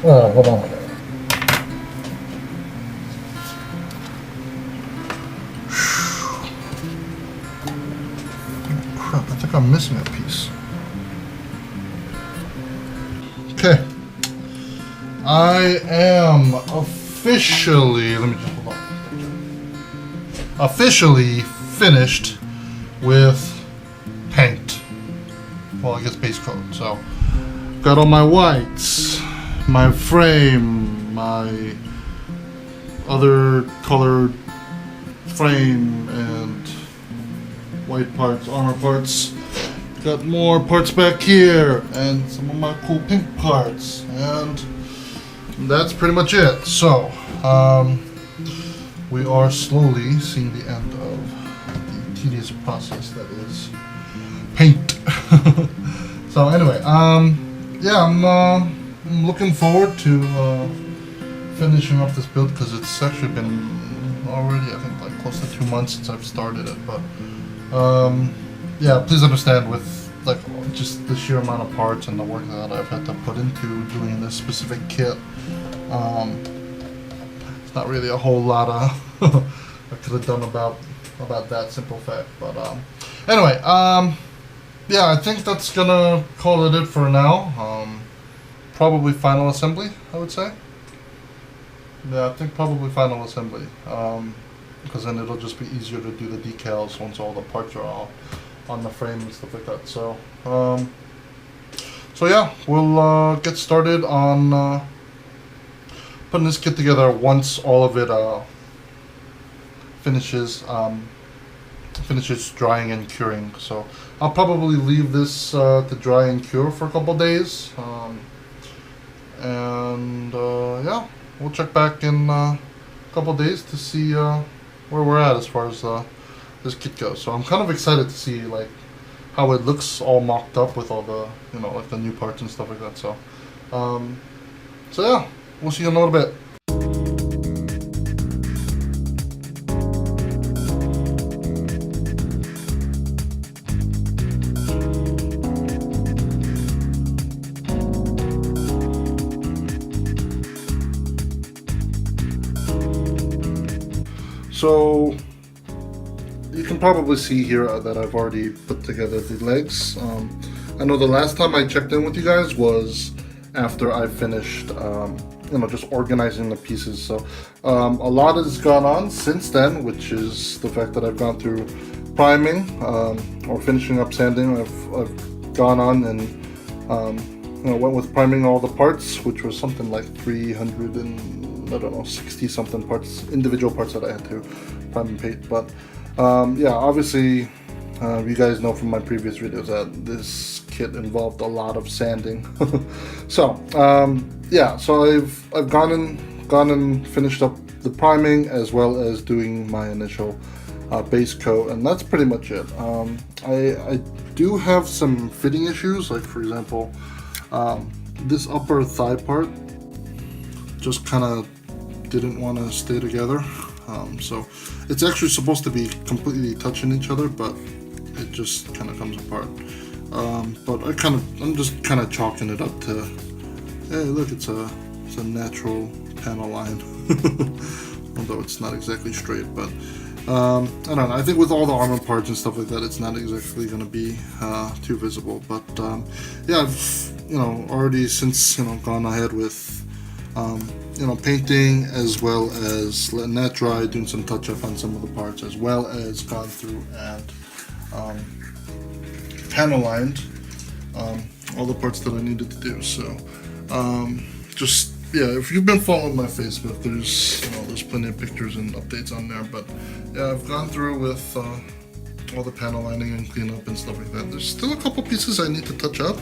Oh, hold on. Crap, I think I'm missing a piece. Okay. I am officially, let me just hold on. Officially finished with paint. Well, I guess base coat. So, got all my whites, my frame, my other colored frame and white parts, armor parts. Got more parts back here and some of my cool pink parts, and that's pretty much it. So, we are slowly seeing the end of the tedious process that is paint. So anyway, yeah, I'm looking forward to finishing off this build because it's actually been already, I think, like close to 2 months since I've started it. But yeah, please understand with like just the sheer amount of parts and the work that I've had to put into doing this specific kit. It's not really a whole lot I could have done about that simple fact. But anyway, yeah, I think that's gonna call it for now. Probably final assembly, I would say. Yeah, I think probably final assembly, because then it'll just be easier to do the decals once all the parts are all on the frame and stuff like that. So, so yeah, we'll get started on putting this kit together once all of it finishes drying and curing. So I'll probably leave this to dry and cure for a couple days, and yeah, we'll check back in a couple days to see where we're at as far as this kit goes. So I'm kind of excited to see like how it looks all mocked up with all the, you know, like the new parts and stuff like that. So so yeah, we'll see you in a little bit. So you can probably see here that I've already put together the legs. I know the last time I checked in with you guys was after I finished, you know, just organizing the pieces. So a lot has gone on since then, which is the fact that I've gone through priming or finishing up sanding. I've gone on and you know, went with priming all the parts, which was something like 300 and I don't know, 60 something parts, individual parts that I had to prime and paint. But yeah, obviously you guys know from my previous videos that this kit involved a lot of sanding. So yeah, so I've gone and finished up the priming as well as doing my initial base coat, and that's pretty much it. I do have some fitting issues, like for example, this upper thigh part just kind of didn't want to stay together. So it's actually supposed to be completely touching each other, but it just kind of comes apart. But I'm just kind of chalking it up to, hey, look, it's a natural panel line. Although it's not exactly straight, but I don't know. I think with all the armor parts and stuff like that, it's not exactly going to be too visible. But yeah, I've, you know, already since, you know, gone ahead with you know, painting as well as letting that dry, doing some touch up on some of the parts, as well as gone through and panel lined all the parts that I needed to do. So just, yeah, if you've been following my Facebook, there's, you know, there's plenty of pictures and updates on there. But yeah, I've gone through with all the panel lining and cleanup and stuff like that. There's still a couple pieces I need to touch up,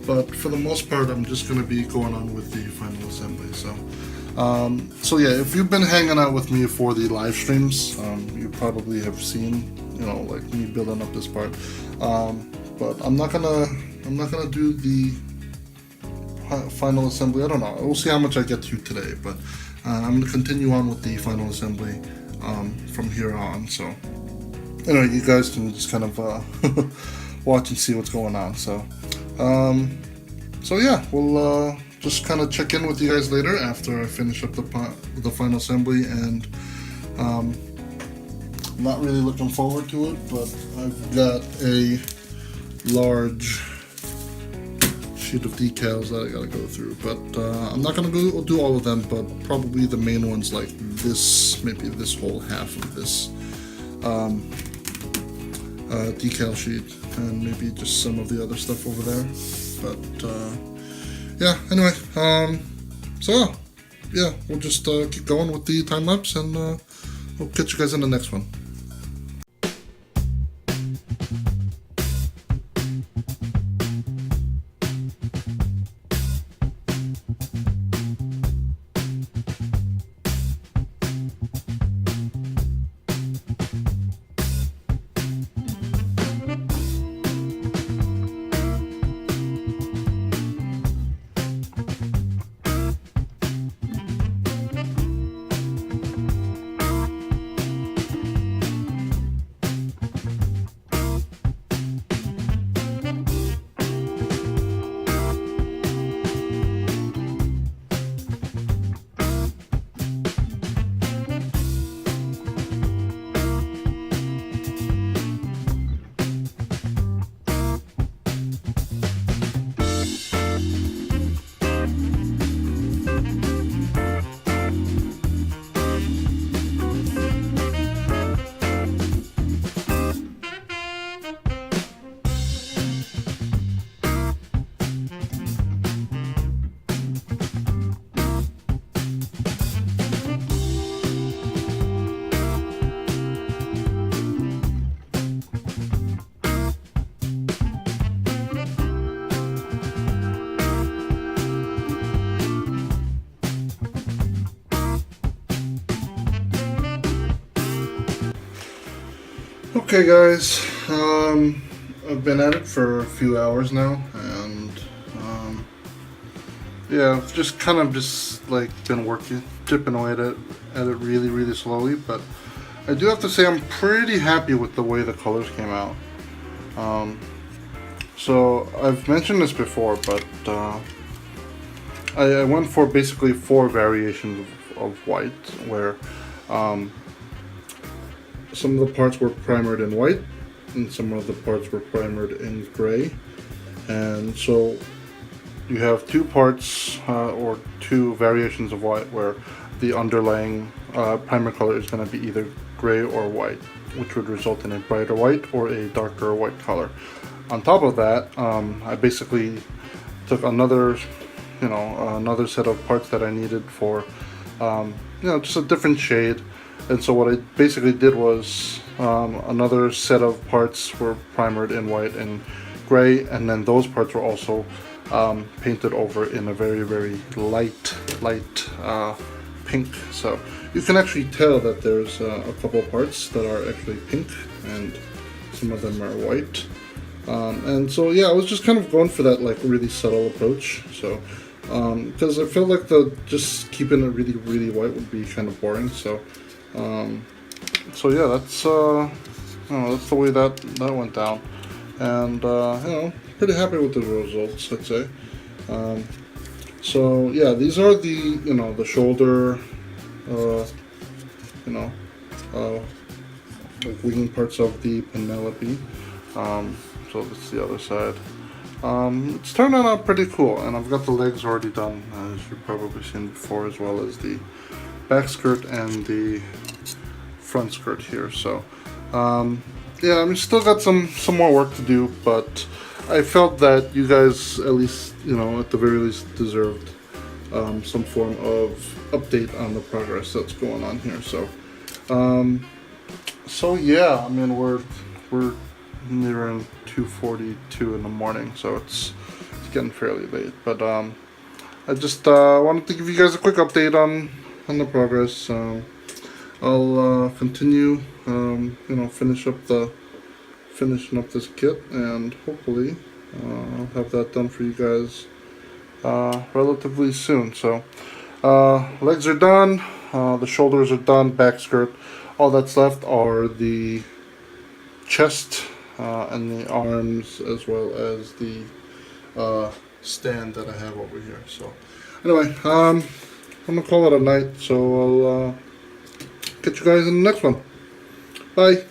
but for the most part, I'm just going to be going on with the final assembly. So so yeah, if you've been hanging out with me for the live streams, you probably have seen, you know, like me building up this part. But I'm not gonna do the final assembly. I don't know. We'll see how much I get to today, but I'm gonna continue on with the final assembly from here on. So anyway, you guys can just kind of watch and see what's going on. So so yeah, we'll just kind of check in with you guys later after I finish up the final assembly, and I'm not really looking forward to it, but I've got a large sheet of decals that I gotta go through, but I'm not gonna go do all of them, but probably the main ones like this, maybe this whole half of this decal sheet, and maybe just some of the other stuff over there. But yeah, anyway, so yeah, we'll just keep going with the time lapse, and we'll catch you guys in the next one. Okay guys, I've been at it for a few hours now, and yeah, I've just kind of like been chipping away at it really slowly, but I do have to say I'm pretty happy with the way the colors came out. So I've mentioned this before, but I went for basically 4 variations of white, where some of the parts were primered in white and some of the parts were primered in gray. And so you have 2 parts or 2 variations of white where the underlying primer color is going to be either gray or white, which would result in a brighter white or a darker white color. On top of that, I basically took another set of parts that I needed for just a different shade. And so what I basically did was another set of parts were primered in white and gray, and then those parts were also painted over in a very light pink. So you can actually tell that there's a couple of parts that are actually pink and some of them are white. And so yeah, I was just kind of going for that like really subtle approach. So because I felt like just keeping it really white would be kind of boring. So so yeah, that's the way that went down, and pretty happy with the results, I'd say. So yeah, these are the the shoulder, like wing parts of the Penelope. So that's the other side. It's turned out pretty cool, and I've got the legs already done, as you've probably seen before, as well as the back skirt and the front skirt here. So yeah, I still got some more work to do, but I felt that you guys at least at the very least deserved some form of update on the progress that's going on here. So so yeah, I mean we're nearing 2:42 in the morning, so it's getting fairly late, but I just wanted to give you guys a quick update on the progress. I'll continue finishing up this kit, and hopefully I'll have that done for you guys relatively soon. So legs are done, the shoulders are done, back skirt. All that's left are the chest and the arms, as well as the stand that I have over here. So anyway, I'm gonna call it a night. So I'll catch you guys in the next one. Bye.